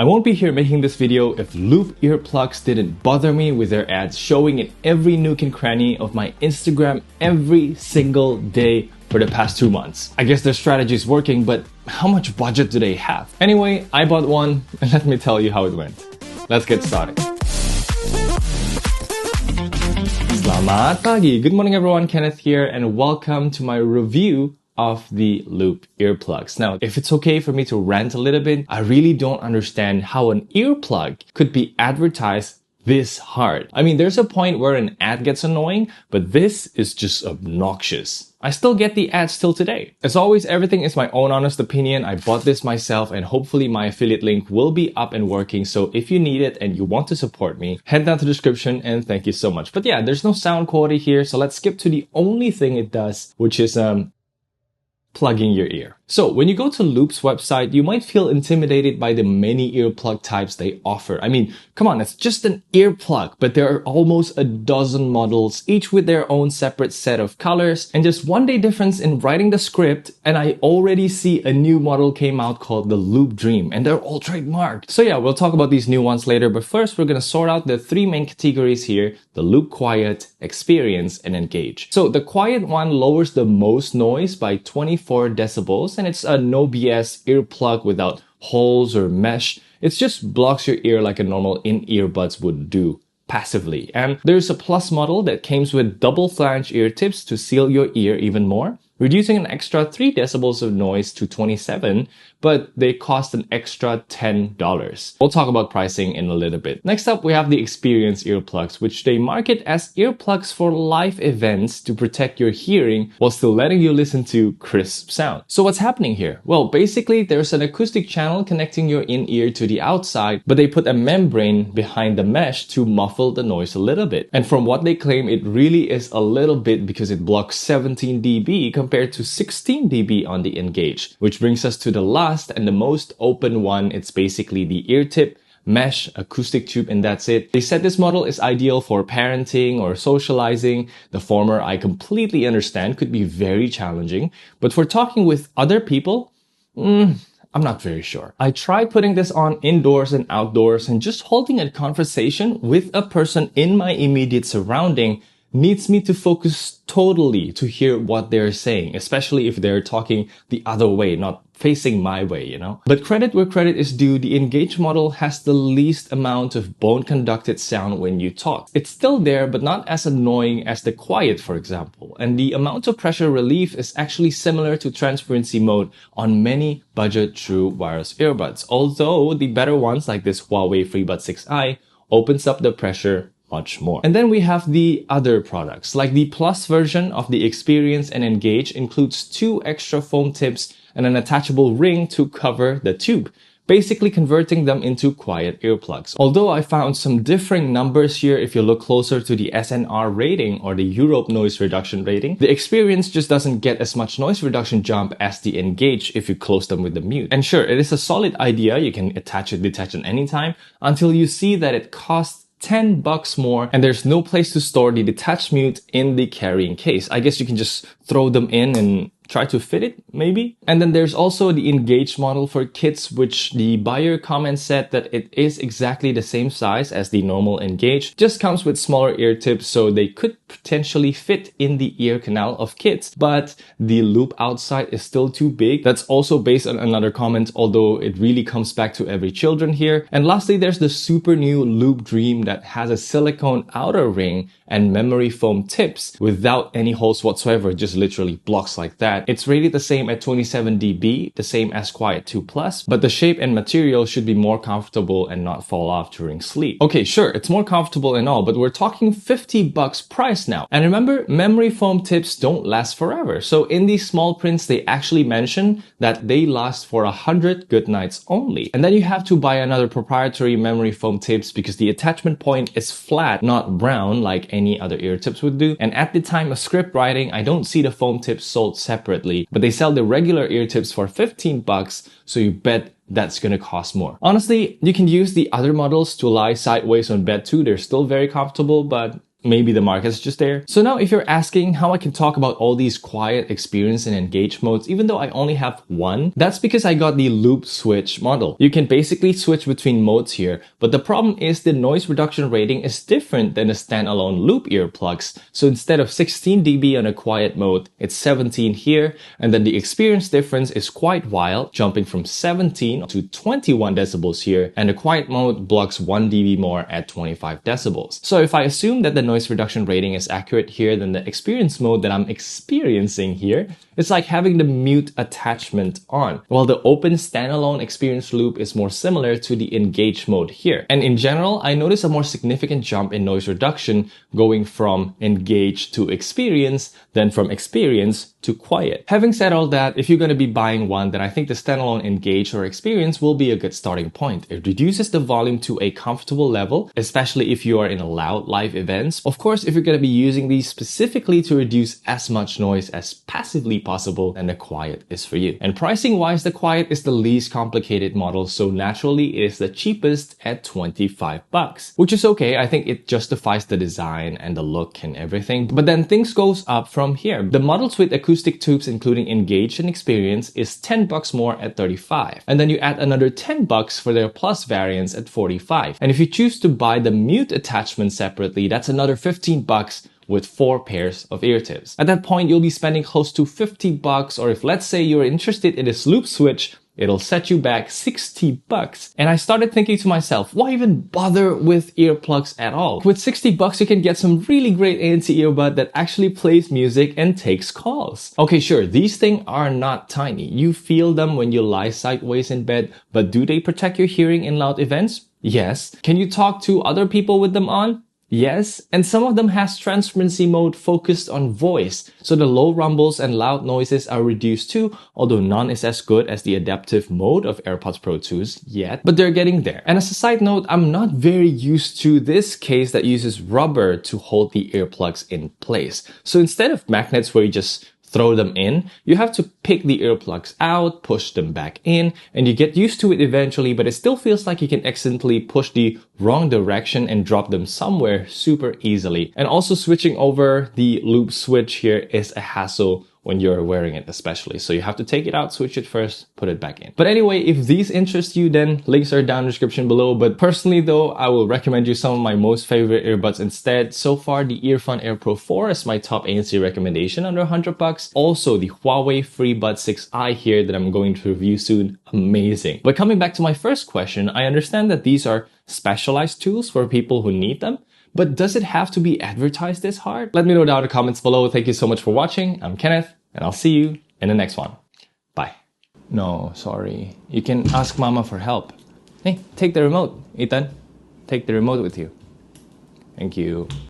I won't be here making this video if Loop Earplugs didn't bother me with their ads showing in every nook and cranny of my Instagram every single day for the past 2 months. I guess their strategy is working, but how much budget do they have? Anyway, I bought one and let me tell you how it went. Let's get started. Selamat pagi. Good morning everyone, Kenneth here and welcome to my review of the Loop Earplugs. Now, if it's okay for me to rant a little bit, I really don't understand how an earplug could be advertised this hard. I mean, there's a point where an ad gets annoying, but this is just obnoxious. I still get the ads till today. As always, everything is my own honest opinion. I bought this myself and hopefully my affiliate link will be up and working. So if you need it and you want to support me, head down to the description and thank you so much. But yeah, there's no sound quality here. So let's skip to the only thing it does, which is plugging your ear. So when you go to Loop's website, you might feel intimidated by the many earplug types they offer. I mean, come on, it's just an earplug, but there are almost a dozen models, each with their own separate set of colors and just one day difference in writing the script. And I already see a new model came out called the Loop Dream and they're all trademarked. So yeah, we'll talk about these new ones later, but first we're going to sort out the three main categories here: the Loop Quiet, Experience, and Engage. So the Quiet one lowers the most noise by 24 decibels. And it's a no BS earplug without holes or mesh. It just blocks your ear like a normal in-earbuds would do passively. And there's a plus model that comes with double flange ear tips to seal your ear even more, reducing an extra 3 decibels of noise to 27, but they cost an extra $10. We'll talk about pricing in a little bit. Next up, we have the Experience earplugs, which they market as earplugs for live events to protect your hearing while still letting you listen to crisp sound. So what's happening here? Well, basically, there's an acoustic channel connecting your in-ear to the outside, but they put a membrane behind the mesh to muffle the noise a little bit. And from what they claim, it really is a little bit because it blocks 17 dB compared to 16 dB on the Engage, which brings us to the last and the most open one. It's basically the ear tip, mesh, acoustic tube, and that's it. They said this model is ideal for parenting or socializing. The former, I completely understand, could be very challenging, but for talking with other people, I'm not very sure. I tried putting this on indoors and outdoors, and just holding a conversation with a person in my immediate surrounding needs me to focus totally to hear what they're saying, especially if they're talking the other way, not facing my way, you know? But credit where credit is due, the Engage model has the least amount of bone-conducted sound when you talk. It's still there, but not as annoying as the Quiet, for example. And the amount of pressure relief is actually similar to transparency mode on many budget true wireless earbuds, although the better ones like this Huawei FreeBuds 6i opens up the pressure much more. And then we have the other products, like the Plus version of the Experience and Engage includes 2 extra foam tips and an attachable ring to cover the tube, basically converting them into quiet earplugs. Although I found some differing numbers here if you look closer to the SNR rating or the Europe noise reduction rating, the Experience just doesn't get as much noise reduction jump as the Engage if you close them with the mute. And sure, it is a solid idea. You can attach it, detach it anytime until you see that it costs $10 more and there's no place to store the detached mute in the carrying case. I guess you can just throw them in and try to fit it, maybe. And then there's also the Engage model for kids, which the buyer comment said that it is exactly the same size as the normal Engage, just comes with smaller ear tips, so they could potentially fit in the ear canal of kids, but the loop outside is still too big. That's also based on another comment, although it really comes back to every children here. And lastly, there's the super new Loop Dream that has a silicone outer ring and memory foam tips without any holes whatsoever, just literally blocks like that. It's rated the same at 27 dB, the same as Quiet 2 Plus, but the shape and material should be more comfortable and not fall off during sleep. Okay, sure, it's more comfortable and all, but we're talking $50 price now. And remember, memory foam tips don't last forever. So in these small prints, they actually mention that they last for 100 good nights only. And then you have to buy another proprietary memory foam tips because the attachment point is flat, not round like any other ear tips would do. And at the time of script writing, I don't see the foam tips sold separately, but they sell the regular ear tips for $15, so you bet that's gonna cost more. Honestly, you can use the other models to lie sideways on bed too. They're still very comfortable, but maybe the market's just there. So now if you're asking how I can talk about all these quiet, experience, and engage modes, even though I only have one, that's because I got the loop switch model. You can basically switch between modes here, but the problem is the noise reduction rating is different than the standalone loop earplugs. So instead of 16 dB on a quiet mode, it's 17 here, and then the experience difference is quite wild, jumping from 17 to 21 decibels here, and the quiet mode blocks 1 dB more at 25 decibels. So if I assume that the noise reduction rating is accurate here, then the experience mode that I'm experiencing here, it's like having the mute attachment on, while the open standalone experience loop is more similar to the engage mode here. And in general, I notice a more significant jump in noise reduction going from engage to experience than from experience to quiet. Having said all that, if you're going to be buying one, then I think the standalone engage or experience will be a good starting point. It reduces the volume to a comfortable level, especially if you are in a loud live events. Of course, if you're going to be using these specifically to reduce as much noise as passively possible, then the quiet is for you. And pricing wise, the quiet is the least complicated model, so naturally it is the cheapest at 25 bucks, which is okay. I think it justifies the design and the look and everything. But then things goes up from here. The models with acoustic tubes including engage and experience is 10 bucks more at 35. And then you add another 10 bucks for their plus variants at 45. And if you choose to buy the mute attachment separately, that's another 15 bucks with 4 pairs of ear tips. At that point, you'll be spending close to 50 bucks, or if let's say you're interested in this loop switch, it'll set you back 60 bucks. And I started thinking to myself, why even bother with earplugs at all? With 60 bucks, you can get some really great ANC earbud that actually plays music and takes calls. Okay, sure, these things are not tiny. You feel them when you lie sideways in bed, but do they protect your hearing in loud events? Yes. Can you talk to other people with them on? Yes, and some of them has transparency mode focused on voice, so the low rumbles and loud noises are reduced too, although none is as good as the adaptive mode of AirPods Pro 2s yet, but they're getting there. And as a side note, I'm not very used to this case that uses rubber to hold the earplugs in place. So instead of magnets where you just throw them in, you have to pick the earplugs out, push them back in, and you get used to it eventually, but it still feels like you can accidentally push the wrong direction and drop them somewhere super easily. And also switching over the loop switch here is a hassle when you're wearing it especially. So you have to take it out, switch it first, put it back in. But anyway, if these interest you, then links are down in the description below. But personally though, I will recommend you some of my most favorite earbuds instead. So far, the Earphone Air Pro 4 is my top ANC recommendation under 100 bucks. Also, the Huawei FreeBuds 6i here that I'm going to review soon, amazing. But coming back to my first question, I understand that these are specialized tools for people who need them. But does it have to be advertised this hard? Let me know down in the comments below. Thank you so much for watching. I'm Kenneth, and I'll see you in the next one. Bye. No, sorry. You can ask Mama for help. Hey, take the remote. Ethan, take the remote with you. Thank you.